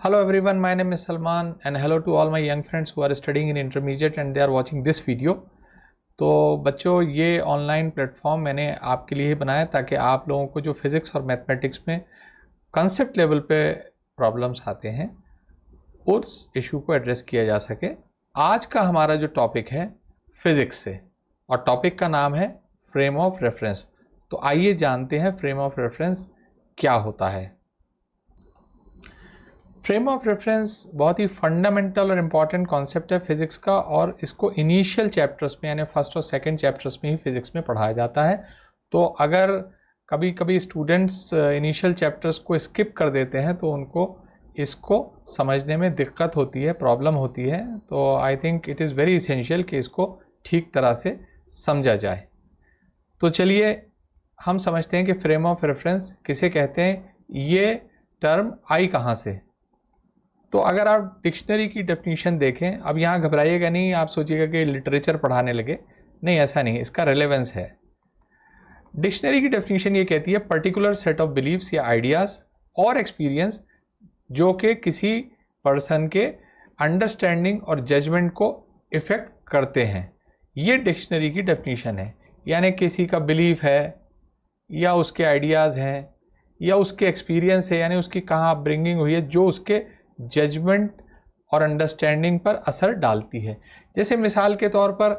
Hello everyone, my name is Salman and hello to all my young friends who are studying in intermediate and they are watching this video। तो बच्चों, ये online platform मैंने आपके लिए बनाया ताकि आप लोगों को जो फिज़िक्स और मैथमेटिक्स में कंसेप्ट लेवल पे प्रॉब्लम्स आते हैं उस इशू को एड्रेस किया जा सके। आज का हमारा जो टॉपिक है फिज़िक्स से और टॉपिक का नाम है फ्रेम ऑफ रेफरेंस। तो आइए जानते हैं फ्रेम ऑफ रेफरेंस क्या होता है। फ्रेम ऑफ रेफरेंस बहुत ही फंडामेंटल और इम्पॉर्टेंट कॉन्सेप्ट है फिज़िक्स का और इसको इनिशियल चैप्टर्स में यानी फर्स्ट और सेकंड चैप्टर्स में ही फिज़िक्स में पढ़ाया जाता है। तो अगर कभी कभी स्टूडेंट्स इनिशियल चैप्टर्स को स्किप कर देते हैं तो उनको इसको समझने में दिक्कत होती है, प्रॉब्लम होती है। तो I think it is very essential कि इसको ठीक तरह से समझा जाए। तो चलिए हम समझते हैं कि फ्रेम ऑफ रेफरेंस किसे कहते हैं। ये टर्म आई कहाँ से। तो अगर आप डिक्शनरी की डेफिनेशन देखें, अब यहाँ घबराइएगा नहीं, आप सोचिएगा कि लिटरेचर पढ़ाने लगे, नहीं ऐसा नहीं, इसका रेलेवेंस है। डिक्शनरी की डेफिनेशन ये कहती है पर्टिकुलर सेट ऑफ बिलीव्स या आइडियाज़ और एक्सपीरियंस जो कि किसी पर्सन के अंडरस्टैंडिंग और जजमेंट को इफ़ेक्ट करते हैं। ये डिक्शनरी की डेफिनेशन है। यानी किसी का बिलीफ है या उसके आइडियाज़ हैं या उसके एक्सपीरियंस है, यानी उसकी कहाँ अपब्रिंगिंग हुई है जो उसके जजमेंट और अंडरस्टैंडिंग पर असर डालती है। जैसे मिसाल के तौर पर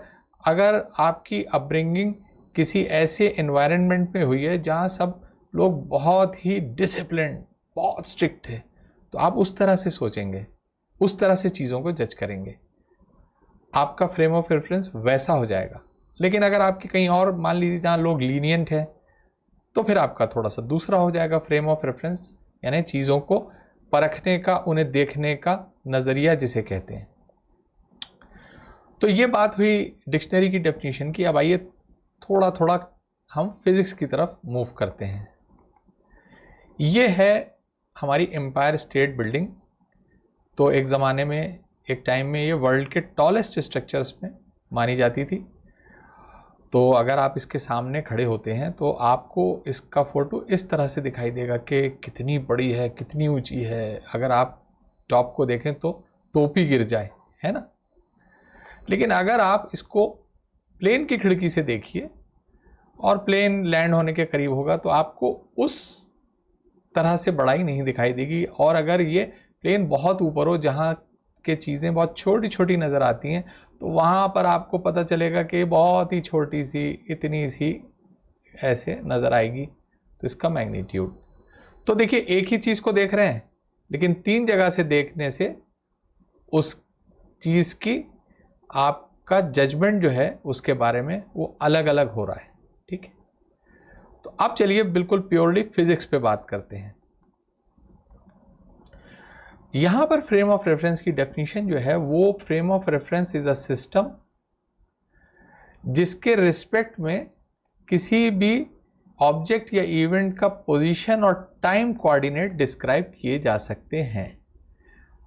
अगर आपकी अपब्रिंगिंग किसी ऐसे एनवायरनमेंट में हुई है जहाँ सब लोग बहुत ही डिसिप्लिन, बहुत स्ट्रिक्ट है, तो आप उस तरह से सोचेंगे, उस तरह से चीज़ों को जज करेंगे, आपका फ्रेम ऑफ रेफरेंस वैसा हो जाएगा। लेकिन अगर आपकी कहीं और मान लीजिए जहाँ लोग लीनियंट है तो फिर आपका थोड़ा सा दूसरा हो जाएगा फ्रेम ऑफ रेफरेंस, यानी चीज़ों को परखने का, उन्हें देखने का नज़रिया जिसे कहते हैं। तो ये बात हुई डिक्शनरी की डेफिनेशन की। अब आइए थोड़ा थोड़ा हम फिज़िक्स की तरफ मूव करते हैं। ये है हमारी एम्पायर स्टेट बिल्डिंग। तो एक ज़माने में, एक टाइम में ये वर्ल्ड के टॉलेस्ट स्ट्रक्चर्स में मानी जाती थी। तो अगर आप इसके सामने खड़े होते हैं तो आपको इसका फ़ोटो इस तरह से दिखाई देगा कि कितनी बड़ी है, कितनी ऊंची है। अगर आप टॉप को देखें तो टोपी गिर जाए, है ना। लेकिन अगर आप इसको प्लेन की खिड़की से देखिए और प्लेन लैंड होने के करीब होगा तो आपको उस तरह से बड़ाई नहीं दिखाई देगी। और अगर ये प्लेन बहुत ऊपर हो जहाँ के चीज़ें बहुत छोटी छोटी नज़र आती हैं तो वहाँ पर आपको पता चलेगा कि बहुत ही छोटी सी, इतनी सी ऐसे नज़र आएगी। तो इसका मैग्नीट्यूड, तो देखिए एक ही चीज़ को देख रहे हैं लेकिन तीन जगह से देखने से उस चीज़ की आपका जजमेंट जो है उसके बारे में वो अलग अलग हो रहा है। ठीक है, तो अब चलिए बिल्कुल प्योरली फिजिक्स पे बात करते हैं। यहाँ पर फ्रेम ऑफ रेफरेंस की डेफिनेशन जो है वो frame of reference is a system जिसके रिस्पेक्ट में किसी भी ऑब्जेक्ट या इवेंट का पोजीशन और टाइम कोऑर्डिनेट डिस्क्राइब किए जा सकते हैं।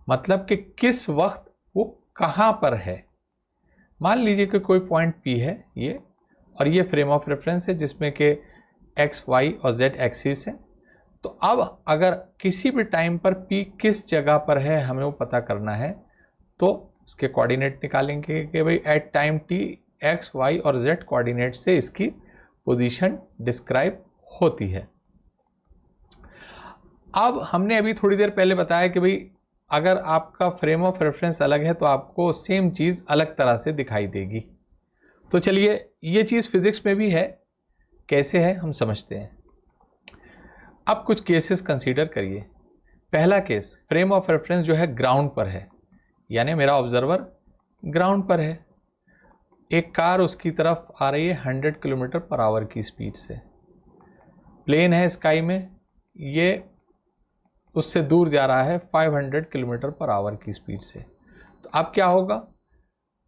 मतलब कि किस वक्त वो कहाँ पर है। मान लीजिए कि कोई पॉइंट P है ये, और ये फ्रेम ऑफ रेफरेंस है जिसमें कि X, Y और Z एक्सिस है। तो अब अगर किसी भी टाइम पर P किस जगह पर है हमें वो पता करना है तो उसके कोऑर्डिनेट निकालेंगे कि भाई at time T X, Y और Z कोऑर्डिनेट से इसकी पोजीशन डिस्क्राइब होती है। अब हमने अभी थोड़ी देर पहले बताया कि भाई अगर आपका फ्रेम ऑफ रेफरेंस अलग है तो आपको सेम चीज़ अलग तरह से दिखाई देगी। तो चलिए ये चीज़ फिजिक्स में भी है, कैसे है हम समझते हैं। अब कुछ केसेस कंसीडर करिए। पहला केस, फ्रेम ऑफ रेफरेंस जो है ग्राउंड पर है, यानी मेरा ऑब्जर्वर ग्राउंड पर है। एक कार उसकी तरफ आ रही है 100 किलोमीटर पर आवर की स्पीड से। प्लेन है स्काई में, ये उससे दूर जा रहा है 500 किलोमीटर पर आवर की स्पीड से। तो अब क्या होगा,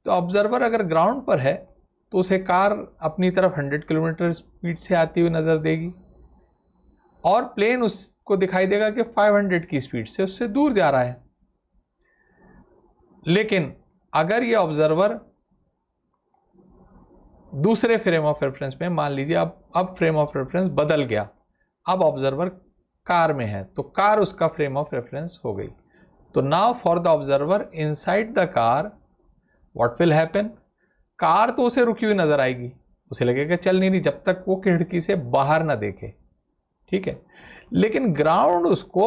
तो ऑब्जर्वर अगर ग्राउंड पर है तो उसे कार अपनी तरफ 100 किलोमीटर स्पीड से आती हुई नज़र देगी और प्लेन उसको दिखाई देगा कि 500 की स्पीड से उससे दूर जा रहा है। लेकिन अगर ये ऑब्जर्वर दूसरे फ्रेम ऑफ रेफरेंस में, मान लीजिए अब फ्रेम ऑफ रेफरेंस बदल गया, अब ऑब्जर्वर कार में है तो कार उसका फ्रेम ऑफ रेफरेंस हो गई। तो now for the observer inside the car what will happen, car तो उसे रुकी हुई नजर आएगी, उसे लगेगा चल नहीं रही जब तक वो खिड़की से बाहर ना देखे, ठीक है। लेकिन ग्राउंड उसको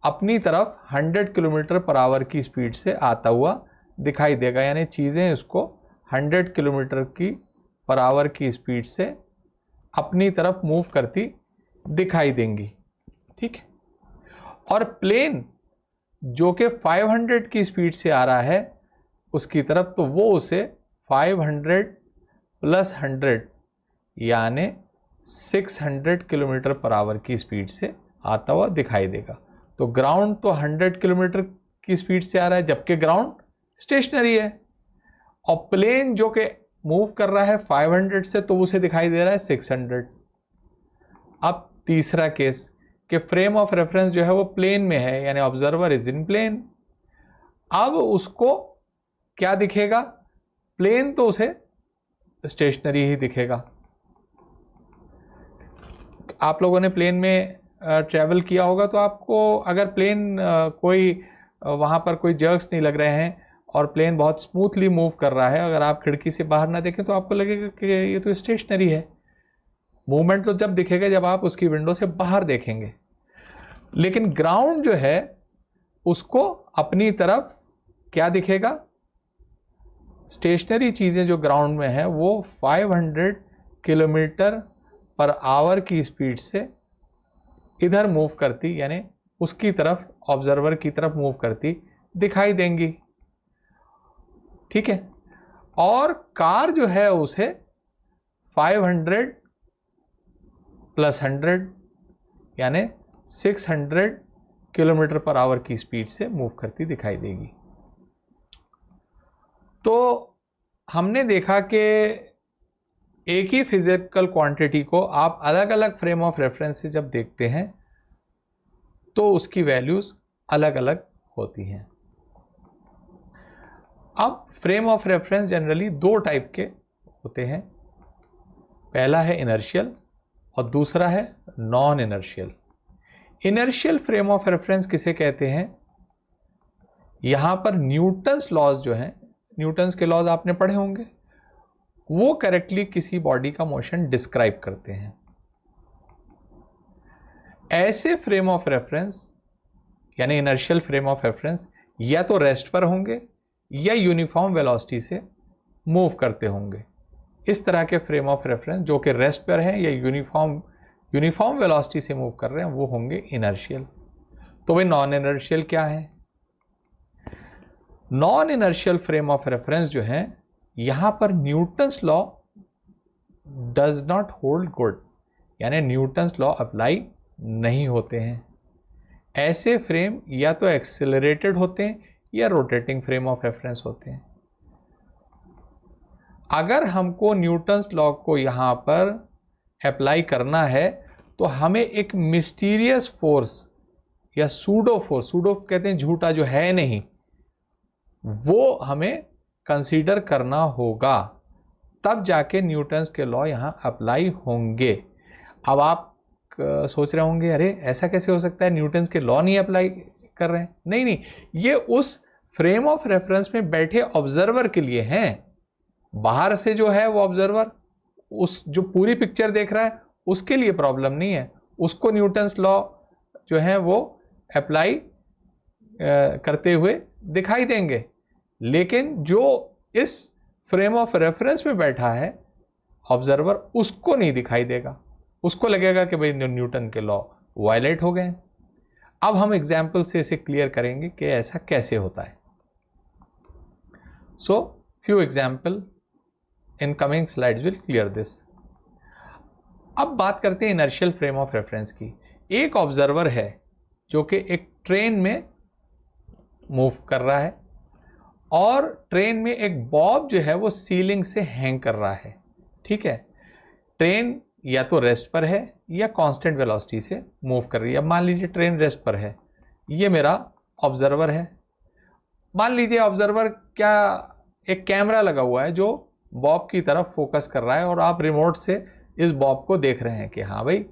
अपनी तरफ 100 किलोमीटर पर आवर की स्पीड से आता हुआ दिखाई देगा, यानी चीज़ें उसको 100 किलोमीटर की पर आवर की स्पीड से अपनी तरफ मूव करती दिखाई देंगी, ठीक है। और प्लेन जो कि 500 की स्पीड से आ रहा है उसकी तरफ, तो वो उसे 500 प्लस 100 यानी 600 किलोमीटर पर आवर की स्पीड से आता हुआ दिखाई देगा। तो ग्राउंड तो 100 किलोमीटर की स्पीड से आ रहा है जबकि ग्राउंड स्टेशनरी है, और प्लेन जो कि मूव कर रहा है 500 से तो उसे दिखाई दे रहा है 600। अब तीसरा केस कि फ्रेम ऑफ रेफरेंस जो है वो प्लेन में है, यानी ऑब्जर्वर इज इन प्लेन। अब उसको क्या दिखेगा, प्लेन तो उसे स्टेशनरी ही दिखेगा। आप लोगों ने प्लेन में ट्रैवल किया होगा तो आपको अगर प्लेन कोई वहाँ पर कोई जर्क्स नहीं लग रहे हैं और प्लेन बहुत स्मूथली मूव कर रहा है, अगर आप खिड़की से बाहर ना देखें तो आपको लगेगा कि ये तो स्टेशनरी है। मूवमेंट तो जब दिखेगा जब आप उसकी विंडो से बाहर देखेंगे। लेकिन ग्राउंड जो है उसको अपनी तरफ क्या दिखेगा, स्टेशनरी चीज़ें जो ग्राउंड में है वो 500 किलोमीटर पर आवर की स्पीड से इधर मूव करती, यानी उसकी तरफ ऑब्जर्वर की तरफ मूव करती दिखाई देंगी, ठीक है। और कार जो है उसे 500 प्लस 100 यानी 600 किलोमीटर पर आवर की स्पीड से मूव करती दिखाई देगी। तो हमने देखा कि एक ही फिजिकल क्वांटिटी को आप अलग अलग फ्रेम ऑफ रेफरेंस से जब देखते हैं तो उसकी वैल्यूज अलग अलग होती हैं। अब फ्रेम ऑफ रेफरेंस जनरली दो टाइप के होते हैं, पहला है इनर्शियल और दूसरा है non inertial. Inertial frame of reference किसे कहते हैं, यहां पर न्यूटन्स लॉज जो हैं, न्यूटन्स के लॉज आपने पढ़े होंगे, वो करेक्टली किसी बॉडी का मोशन डिस्क्राइब करते हैं। ऐसे फ्रेम ऑफ रेफरेंस यानी इनर्शियल फ्रेम ऑफ रेफरेंस या तो रेस्ट पर होंगे या यूनिफॉर्म वेलोसिटी से मूव करते होंगे। इस तरह के फ्रेम ऑफ रेफरेंस जो कि रेस्ट पर हैं या यूनिफॉर्म वेलोसिटी से मूव कर रहे हैं वो होंगे इनर्शियल। तो भाई नॉन इनर्शियल क्या है, non inertial frame of reference जो है यहां पर Newton's law does not hold good, यानी न्यूटन्स लॉ अप्लाई नहीं होते हैं। ऐसे फ्रेम या तो एक्सेलरेटेड होते हैं या रोटेटिंग फ्रेम ऑफ रेफरेंस होते हैं। अगर हमको न्यूटन्स लॉ को यहां पर अप्लाई करना है तो हमें एक मिस्टीरियस फोर्स या सूडो फोर्स, सूडो कहते हैं झूठा जो है नहीं, वो हमें कंसीडर करना होगा, तब जाके न्यूटन्स के लॉ यहां अप्लाई होंगे। अब आप सोच रहे होंगे अरे ऐसा कैसे हो सकता है, न्यूटन्स के लॉ नहीं अप्लाई कर रहे हैं। नहीं नहीं, ये उस फ्रेम ऑफ रेफरेंस में बैठे ऑब्जर्वर के लिए हैं। बाहर से जो है वो ऑब्जर्वर उस जो पूरी पिक्चर देख रहा है उसके लिए प्रॉब्लम नहीं है, उसको न्यूटन्स लॉ जो है वो अप्लाई करते हुए दिखाई देंगे। लेकिन जो इस फ्रेम ऑफ रेफरेंस में बैठा है ऑब्जर्वर, उसको नहीं दिखाई देगा, उसको लगेगा कि भाई न्यूटन के लॉ वायलेट हो गए। अब हम एग्जाम्पल से इसे क्लियर करेंगे कि ऐसा कैसे होता है। So few example in coming slides will clear this. अब बात करते हैं इनर्शियल फ्रेम ऑफ रेफरेंस की। एक ऑब्जर्वर है जो कि एक ट्रेन में मूव कर रहा है और ट्रेन में एक बॉब जो है वो सीलिंग से हैंग कर रहा है, ठीक है। ट्रेन या तो रेस्ट पर है या कांस्टेंट वेलोसिटी से मूव कर रही है। अब मान लीजिए ट्रेन रेस्ट पर है, ये मेरा ऑब्जर्वर है। मान लीजिए ऑब्जर्वर क्या एक कैमरा लगा हुआ है जो बॉब की तरफ फोकस कर रहा है और आप रिमोट से इस बॉब को देख रहे हैं कि हाँ भाई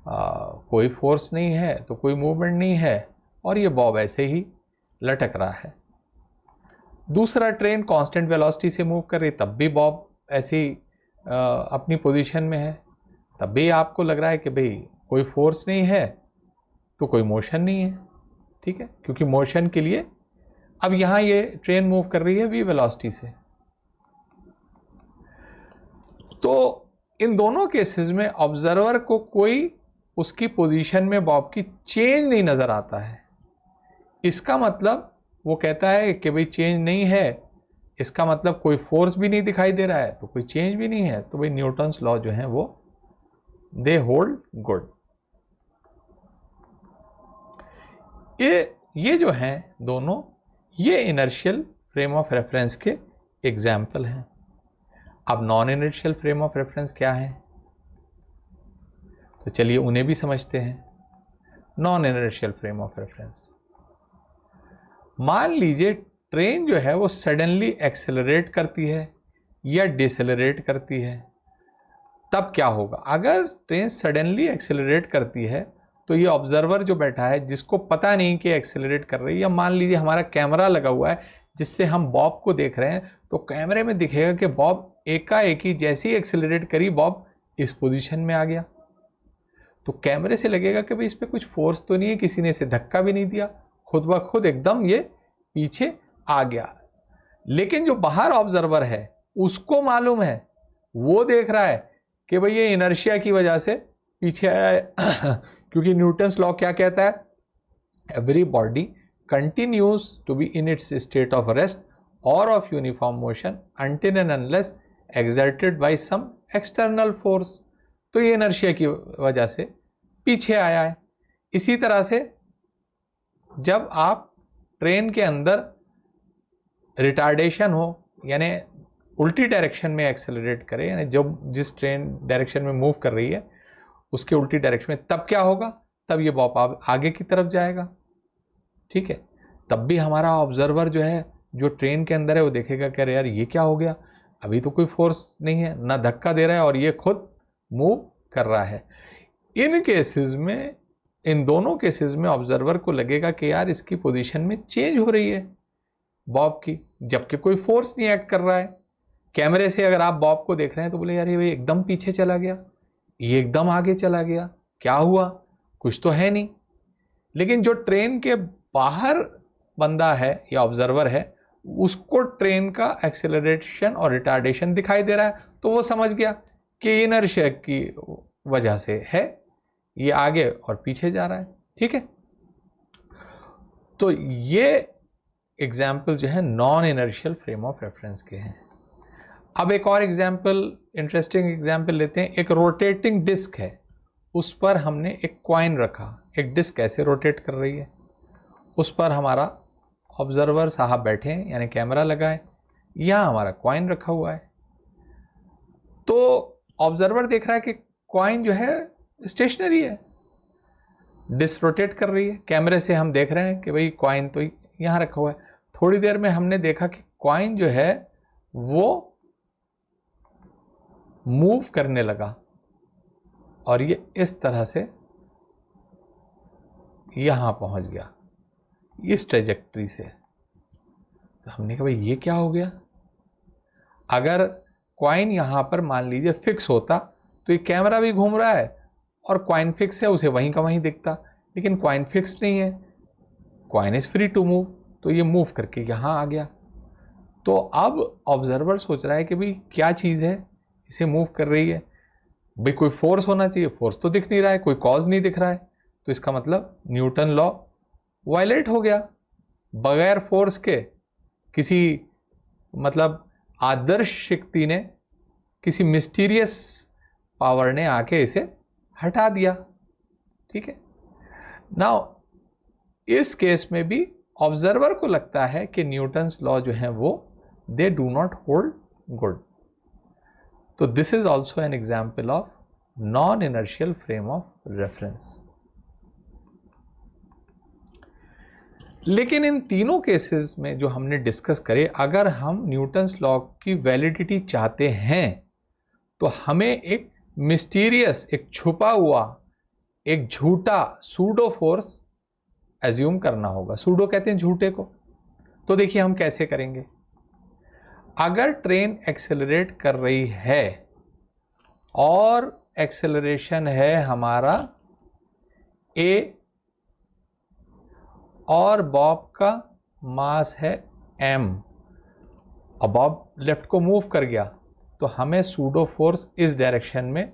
कोई फोर्स नहीं है तो कोई मूवमेंट नहीं है और ये बॉब ऐसे ही लटक रहा है। दूसरा, ट्रेन कांस्टेंट वेलोसिटी से मूव कर रही, तब भी बॉब ऐसी अपनी पोजीशन में है, तब भी आपको लग रहा है कि भाई कोई फोर्स नहीं है तो कोई मोशन नहीं है, ठीक है, क्योंकि मोशन के लिए अब यहां ये ट्रेन मूव कर रही है v वेलोसिटी से। तो इन दोनों केसेस में ऑब्जर्वर को कोई उसकी पोजीशन में बॉब की चेंज नहीं नजर आता है। इसका मतलब वो कहता है कि भाई चेंज नहीं है, इसका मतलब कोई फोर्स भी नहीं दिखाई दे रहा है, तो कोई चेंज भी नहीं है, तो भाई न्यूटन्स लॉ जो है वो दे होल्ड गुड। ये जो हैं दोनों, ये इनर्शियल फ्रेम ऑफ रेफरेंस के एग्जाम्पल हैं। अब non inertial frame of reference क्या है, तो चलिए उन्हें भी समझते हैं। Non inertial frame of reference, मान लीजिए ट्रेन जो है वो सडनली एक्सेलरेट करती है या डिसेलरेट करती है, तब क्या होगा? अगर ट्रेन सडनली एक्सेलरेट करती है तो ये ऑब्जर्वर जो बैठा है, जिसको पता नहीं कि एक्सेलरेट कर रही है, या मान लीजिए हमारा कैमरा लगा हुआ है जिससे हम बॉब को देख रहे हैं, तो कैमरे में दिखेगा कि बॉब एकाएक ही जैसे ही एक्सेलरेट करी बॉब इस पोजीशन में आ गया। तो कैमरे से लगेगा कि भाई इस पर कुछ फोर्स तो नहीं है, किसी ने इसे धक्का भी नहीं दिया, खुद ब खुद एकदम ये पीछे आ गया। लेकिन जो बाहर ऑब्जर्वर है उसको मालूम है, वो देख रहा है कि भाई ये इनर्शिया की वजह से पीछे आया है क्योंकि न्यूटन्स लॉ क्या कहता है? Every body continues to be in its state of rest or of uniform motion until and unless exerted by some external force. तो ये इनर्शिया की वजह से पीछे आया है। इसी तरह से जब आप ट्रेन के अंदर रिटार्डेशन हो, यानी उल्टी डायरेक्शन में एक्सेलरेट करे, यानी जब जिस ट्रेन डायरेक्शन में मूव कर रही है उसके उल्टी डायरेक्शन में, तब क्या होगा? तब ये बॉब आगे की तरफ जाएगा, ठीक है। तब भी हमारा ऑब्जर्वर जो है, जो ट्रेन के अंदर है, वो देखेगा कि अरे यार ये क्या हो गया, अभी तो कोई फोर्स नहीं है, ना धक्का दे रहा है और ये खुद मूव कर रहा है। इन केसेस में, इन दोनों केसेस में ऑब्जर्वर को लगेगा कि यार इसकी पोजीशन में चेंज हो रही है बॉब की, जबकि कोई फोर्स नहीं एक्ट कर रहा है। कैमरे से अगर आप बॉब को देख रहे हैं तो बोले यार ये एकदम पीछे चला गया, ये एकदम आगे चला गया, क्या हुआ? कुछ तो है नहीं। लेकिन जो ट्रेन के बाहर बंदा है या ऑब्जर्वर है, उसको ट्रेन का एक्सेलरेशन और रिटार्डेशन दिखाई दे रहा है, तो वो समझ गया कि इनर्शिया की वजह से है, ये आगे और पीछे जा रहा है, ठीक है। तो ये एग्जाम्पल जो है non inertial frame of reference के हैं। अब एक और एग्जाम्पल, इंटरेस्टिंग एग्जाम्पल लेते हैं। एक रोटेटिंग डिस्क है, उस पर हमने एक कॉइन रखा, एक डिस्क ऐसे रोटेट कर रही है, उस पर हमारा ऑब्जर्वर साहब बैठे हैं, यानी कैमरा लगा है, यहाँ हमारा कॉइन रखा हुआ है। तो ऑब्जर्वर देख रहा है कि कॉइन जो है स्टेशनरी है, डिस्क रोटेट कर रही है। कैमरे से हम देख रहे हैं कि भाई कॉइन तो यहाँ रखा हुआ है। थोड़ी देर में हमने देखा कि कॉइन जो है वो मूव करने लगा और ये इस तरह से यहां पहुंच गया, इस ट्रेजेक्ट्री से। तो हमने कहा भाई ये क्या हो गया? अगर कॉइन यहां पर मान लीजिए फिक्स होता तो ये कैमरा भी घूम रहा है और कॉइन फिक्स है, उसे वहीं का वहीं दिखता। लेकिन कॉइन फिक्स नहीं है, coin is free to move, तो ये मूव करके यहां आ गया। तो अब ऑब्जर्वर सोच रहा है कि भाई क्या चीज़ है इसे मूव कर रही है, भाई कोई फोर्स होना चाहिए, फोर्स तो दिख नहीं रहा है, कोई कॉज नहीं दिख रहा है, तो इसका मतलब न्यूटन लॉ वायलेट हो गया। बगैर फोर्स के किसी मतलब आदर्श शक्ति ने, किसी मिस्टीरियस पावर ने आके इसे हटा दिया, ठीक है। नाउ इस केस में भी ऑब्जर्वर को लगता है कि न्यूटन्स लॉ जो है वो they do not hold good. तो this is also an example of non inertial frame of reference. लेकिन इन तीनों केसेस में जो हमने डिस्कस करे, अगर हम न्यूटन्स लॉ की वैलिडिटी चाहते हैं तो हमें एक मिस्टीरियस, एक छुपा हुआ, एक झूठा सूडो फोर्स एज्यूम करना होगा। सूडो कहते हैं झूठे को। तो देखिए हम कैसे करेंगे। अगर ट्रेन एक्सेलरेट कर रही है और एक्सेलरेशन है हमारा a और बॉब का मास है m, अब बॉब लेफ्ट को मूव कर गया तो हमें सूडो फोर्स इस डायरेक्शन में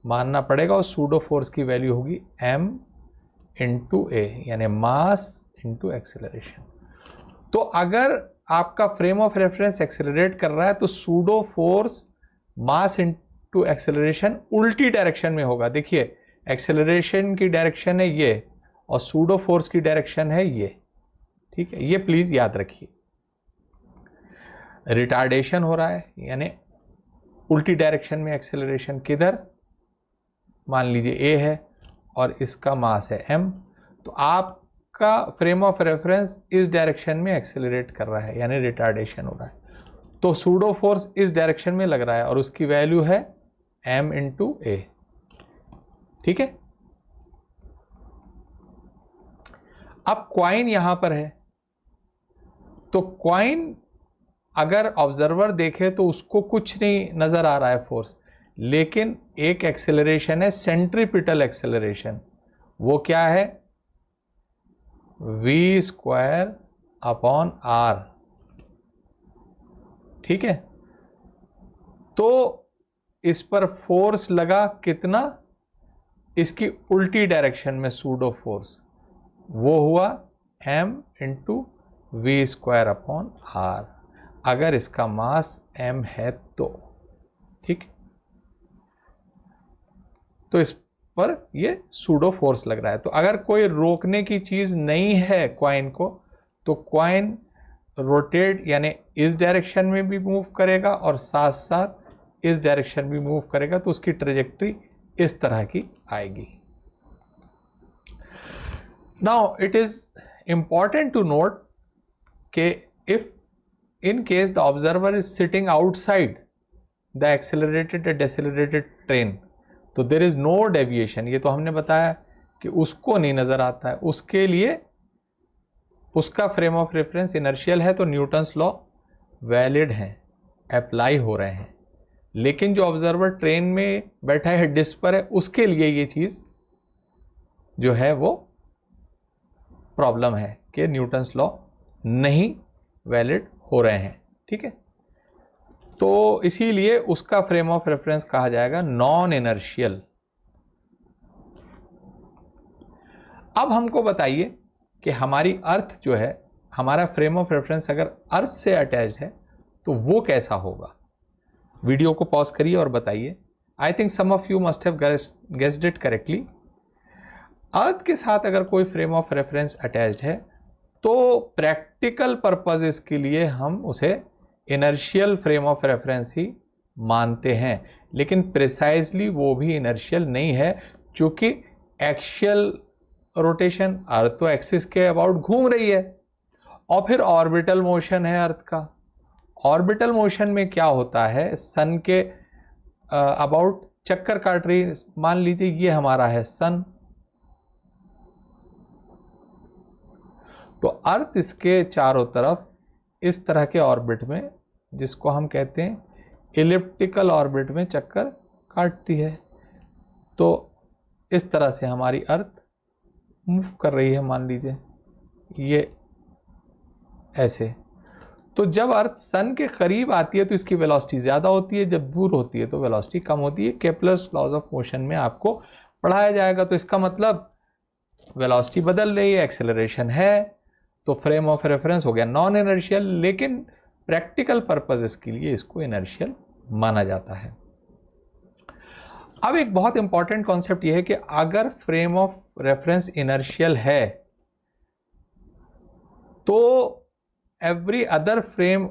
मानना पड़ेगा और सूडो फोर्स की वैल्यू होगी m इंटू ए, यानी मास इंटू एक्सेलरेशन। तो अगर आपका फ्रेम ऑफ रेफरेंस एक्सेलरेट कर रहा है तो pseudo force mass into acceleration उल्टी डायरेक्शन में होगा। देखिए एक्सेलरेशन की डायरेक्शन है ये और सूडो फोर्स की डायरेक्शन है ये, ठीक है, ये प्लीज याद रखिए। रिटार्डेशन हो रहा है यानी उल्टी डायरेक्शन में एक्सेलरेशन किधर, मान लीजिए ए है और इसका मास है m, तो आपका फ्रेम ऑफ रेफरेंस इस डायरेक्शन में एक्सेलरेट कर रहा है यानी रिटार्डेशन हो रहा है। तो सूडो फोर्स इस डायरेक्शन में लग रहा है और उसकी वैल्यू है m इंटू ए, ठीक है। अब क्वाइन यहां पर है तो क्वाइन अगर ऑब्जर्वर देखे तो उसको कुछ नहीं नजर आ रहा है फोर्स, लेकिन एक एक्सेलरेशन है सेंट्रीपिटल एक्सेलरेशन, वो क्या है v स्क्वायर अपॉन r, ठीक है। तो इस पर फोर्स लगा कितना, इसकी उल्टी डायरेक्शन में सूडो फोर्स, वो हुआ m into V square upon r, अगर इसका मास m है तो, ठीक। तो इस पर ये सूडो फोर्स लग रहा है। तो अगर कोई रोकने की चीज नहीं है क्वाइन को तो क्वाइन रोटेट यानी इस डायरेक्शन में भी मूव करेगा और साथ साथ इस डायरेक्शन भी मूव करेगा, तो उसकी ट्रेजेक्ट्री इस तरह की आएगी। Now it is important to note कि if in case the observer is sitting outside the accelerated or decelerated train, तो there is no deviation, ये तो हमने बताया कि उसको नहीं नजर आता है, उसके लिए उसका फ्रेम ऑफ रेफरेंस इनर्शियल है तो न्यूटन्स लॉ वैलिड है, अप्लाई हो रहे हैं। लेकिन जो ऑब्जर्वर ट्रेन में बैठा है डिस्क पर है उसके लिए ये चीज जो है वो प्रॉब्लम है कि न्यूटन्स लॉ नहीं वैलिड हो रहे हैं, ठीक है। तो इसीलिए उसका फ्रेम ऑफ रेफरेंस कहा जाएगा नॉन इनर्शियल। अब हमको बताइए कि हमारी अर्थ जो है, हमारा फ्रेम ऑफ रेफरेंस अगर अर्थ से अटैच्ड है तो वो कैसा होगा। वीडियो को पॉज करिए और बताइए। I think some of you must have guessed it correctly. Earth के साथ अगर कोई फ्रेम ऑफ रेफरेंस अटैच्ड है तो प्रैक्टिकल पर्पसेस के लिए हम उसे इनर्शियल फ्रेम ऑफ रेफरेंस ही मानते हैं, लेकिन प्रिसाइजली वो भी इनर्शियल नहीं है, क्योंकि एक्सियल रोटेशन, अर्थ तो एक्सिस के अबाउट घूम रही है, और फिर ऑर्बिटल मोशन है अर्थ का। ऑर्बिटल मोशन में क्या होता है, सन के अबाउट चक्कर काट रही, मान लीजिए ये हमारा है सन, तो अर्थ इसके चारों तरफ इस तरह के ऑर्बिट में, जिसको हम कहते हैं इलिप्टिकल ऑर्बिट में चक्कर काटती है। तो इस तरह से हमारी अर्थ मूव कर रही है, मान लीजिए ये ऐसे। तो जब अर्थ सन के करीब आती है तो इसकी वेलोसिटी ज़्यादा होती है, जब दूर होती है तो वेलोसिटी कम होती है। केपलर्स लॉज ऑफ मोशन में आपको पढ़ाया जाएगा। तो इसका मतलब वेलोसिटी बदल रही है, एक्सेलरेशन है, तो फ्रेम ऑफ रेफरेंस हो गया नॉन इनर्शियल, लेकिन प्रैक्टिकल पर्पसेस के लिए इसको इनर्शियल माना जाता है। अब एक बहुत इंपॉर्टेंट कॉन्सेप्ट यह है कि अगर फ्रेम ऑफ रेफरेंस इनर्शियल है तो every other frame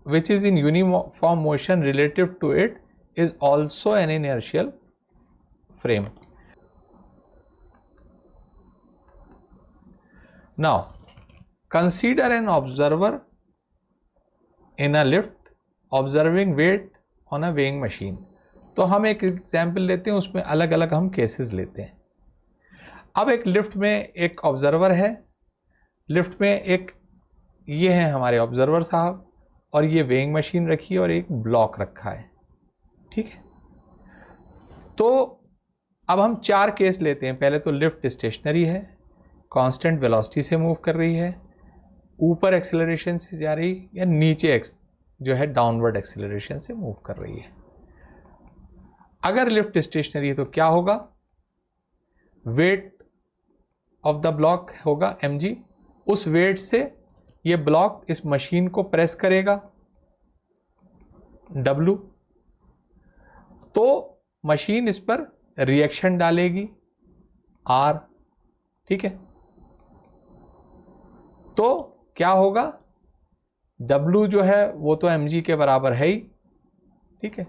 which is in uniform motion relative to it is also an inertial frame. Now consider an observer in a lift observing weight on a weighing machine। तो हम एक example लेते हैं, उसमें अलग अलग हम केसेस लेते हैं। अब एक लिफ्ट में एक ऑब्जर्वर है लिफ्ट में एक ये है हमारे ऑब्जर्वर साहब, और ये वेइंग मशीन रखी है और एक ब्लॉक रखा है, ठीक है। तो अब हम 4 केस लेते हैं। पहले तो लिफ्ट स्टेशनरी है, कांस्टेंट वेलोसिटी से मूव कर रही है, ऊपर एक्सेलरेशन से जा रही, या नीचे जो है डाउनवर्ड एक्सेलरेशन से मूव कर रही है। अगर लिफ्ट स्टेशनरी है तो क्या होगा, वेट ऑफ द ब्लॉक होगा mg, उस वेट से ये ब्लॉक इस मशीन को प्रेस करेगा W, तो मशीन इस पर रिएक्शन डालेगी R, ठीक है। तो क्या होगा, W जो है वो तो mg के बराबर है ही, ठीक है,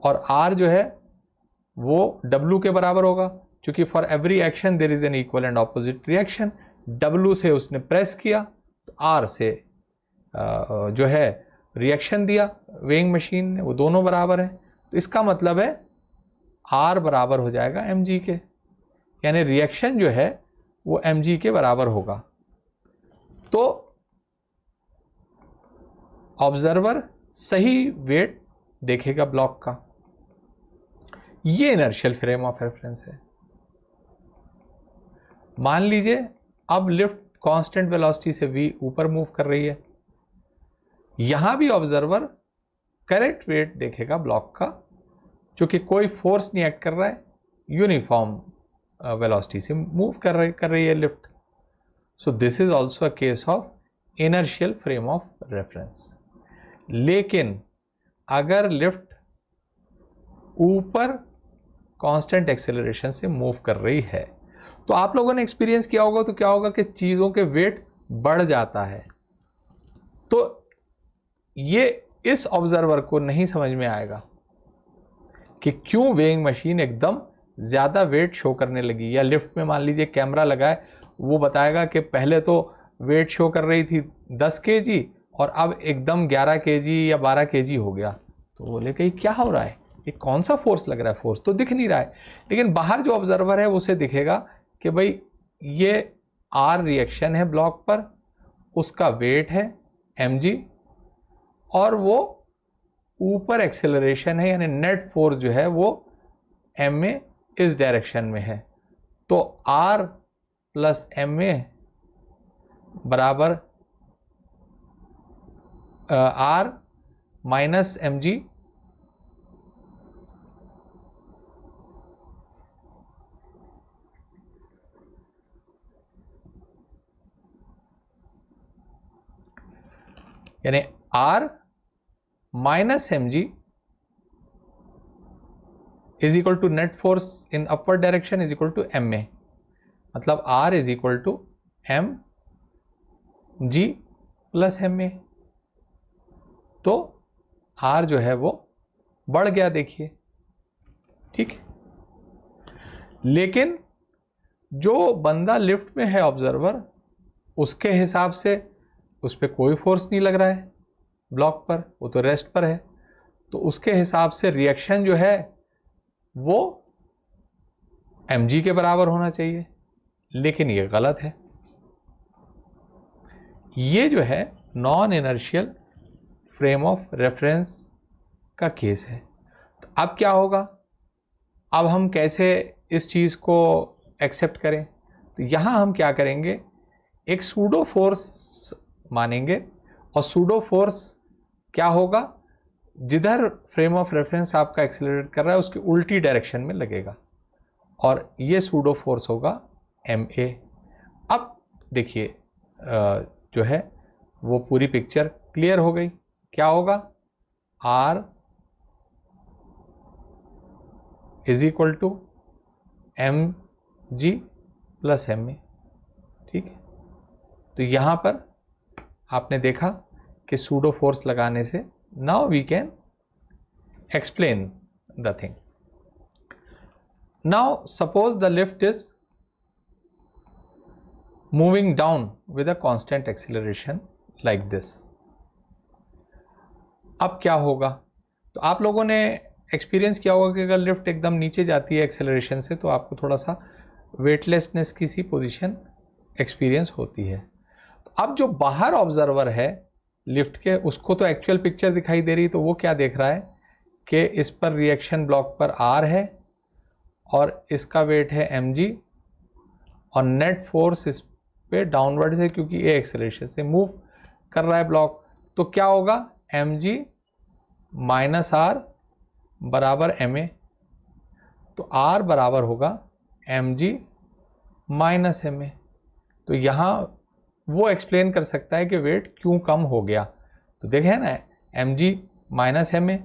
और R जो है वो W के बराबर होगा, क्योंकि for every action there is an equal and opposite reaction. W से उसने प्रेस किया तो R से जो है रिएक्शन दिया वेइंग मशीन ने, वो दोनों बराबर हैं। तो इसका मतलब है R बराबर हो जाएगा mg के, यानी रिएक्शन जो है वो mg के बराबर होगा। तो ऑब्जर्वर सही वेट देखेगा ब्लॉक का। ये इनर्शियल फ्रेम ऑफ रेफरेंस है। मान लीजिए अब लिफ्ट कांस्टेंट वेलोसिटी से v ऊपर मूव कर रही है, यहां भी ऑब्जर्वर करेक्ट वेट देखेगा ब्लॉक का, क्योंकि कोई फोर्स नहीं एक्ट कर रहा है, यूनिफॉर्म वेलोसिटी से मूव कर रही है lift. So this is also a case of inertial frame of reference. लेकिन अगर लिफ्ट ऊपर कांस्टेंट एक्सेलरेशन से मूव कर रही है, तो आप लोगों ने एक्सपीरियंस किया होगा, तो क्या होगा कि चीज़ों के वेट बढ़ जाता है। तो ये इस ऑब्जर्वर को नहीं समझ में आएगा कि क्यों वेइंग मशीन एकदम ज़्यादा वेट शो करने लगी। या लिफ्ट में मान लीजिए कैमरा लगा है, वो बताएगा कि पहले तो वेट शो कर रही थी 10 kg और अब एकदम 11 kg या 12 kg हो गया। तो बोले कि क्या हो रहा है, ये कौन सा फोर्स लग रहा है, फोर्स तो दिख नहीं रहा है। लेकिन बाहर जो ऑब्जर्वर है उसे दिखेगा कि भाई ये R रिएक्शन है ब्लॉक पर, उसका वेट है mg, और वो ऊपर एक्सेलरेशन है, यानी नेट फोर्स जो है वो ma इस डायरेक्शन में है। तो R प्लस ma बराबर R माइनस mg, यानी R minus mg is equal to net force in upward direction is equal to ma, मतलब R is equal to mg plus ma। तो R जो है वो बढ़ गया, देखिए, ठीक है। लेकिन जो बंदा लिफ्ट में है ऑब्जर्वर, उसके हिसाब से उस पर कोई फोर्स नहीं लग रहा है ब्लॉक पर, वो तो रेस्ट पर है। तो उसके हिसाब से रिएक्शन जो है वो mg के बराबर होना चाहिए, लेकिन ये गलत है। ये जो है non inertial frame of reference का केस है। तो अब क्या होगा, अब हम कैसे इस चीज़ को एक्सेप्ट करें? तो यहाँ हम क्या करेंगे, एक सूडो फोर्स मानेंगे, और सूडो फोर्स क्या होगा, जिधर फ्रेम ऑफ रेफरेंस आपका एक्सेलरेट कर रहा है उसकी उल्टी डायरेक्शन में लगेगा, और ये सूडो फोर्स होगा ma। अब देखिए जो है वो पूरी पिक्चर क्लियर हो गई। क्या होगा, R is equal to mg plus ma, ठीक है। तो यहाँ पर आपने देखा कि सूडो फोर्स लगाने से now we can explain the thing. Now suppose the lift is moving down with a constant acceleration like this. अब क्या होगा, तो आप लोगों ने एक्सपीरियंस किया होगा कि अगर लिफ्ट एकदम नीचे जाती है एक्सेलरेशन से, तो आपको थोड़ा सा वेटलेसनेस की सी पोजीशन एक्सपीरियंस होती है। अब जो बाहर ऑब्जर्वर है लिफ्ट के, उसको तो एक्चुअल पिक्चर दिखाई दे रही, तो वो क्या देख रहा है कि इस पर रिएक्शन ब्लॉक पर R है और इसका वेट है mg और नेट फोर्स इस पे डाउनवर्ड से, क्योंकि ये एक्सेलरेशन से मूव कर रहा है ब्लॉक, तो क्या होगा mg माइनस r बराबर ma। तो r बराबर होगा mg माइनस ma। तो यहाँ वो एक्सप्लेन कर सकता है कि वेट क्यों कम हो गया। तो देखें ना mg माइनस ma,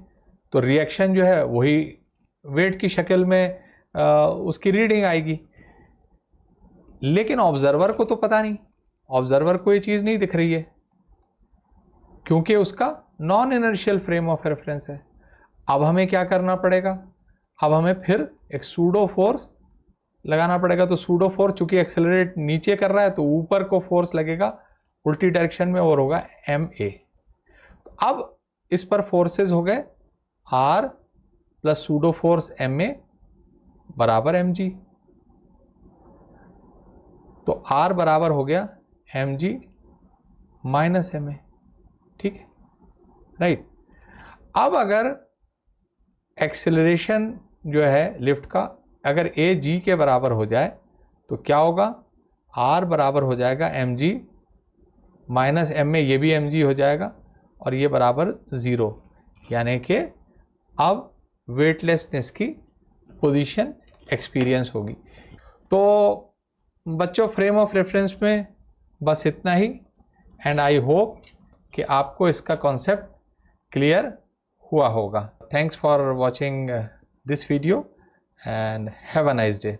तो रिएक्शन जो है वही वेट की शक्ल में उसकी रीडिंग आएगी, लेकिन ऑब्जर्वर को तो पता नहीं, ऑब्जर्वर को ये चीज़ नहीं दिख रही है क्योंकि उसका non inertial frame of reference है। अब हमें क्या करना पड़ेगा, अब हमें फिर एक सूडो फोर्स लगाना पड़ेगा। तो सूडो फोर्स चूंकि एक्सेलरेट नीचे कर रहा है तो ऊपर को फोर्स लगेगा उल्टी डायरेक्शन में और होगा ma। तो अब इस पर फोर्सेस हो गए r plus pseudo force ma बराबर mg। तो r बराबर हो गया mg माइनस ma। ठीक है, राइट। अब अगर एक्सेलरेशन जो है लिफ्ट का अगर a g के बराबर हो जाए तो क्या होगा, r बराबर हो जाएगा mg माइनस ma, ये भी mg हो जाएगा और ये बराबर 0, यानी कि अब वेटलेसनेस की पोजीशन एक्सपीरियंस होगी। तो बच्चों फ्रेम ऑफ रेफरेंस में बस इतना ही, एंड आई होप कि आपको इसका कॉन्सेप्ट क्लियर हुआ होगा। Thanks for watching this video and have a nice day.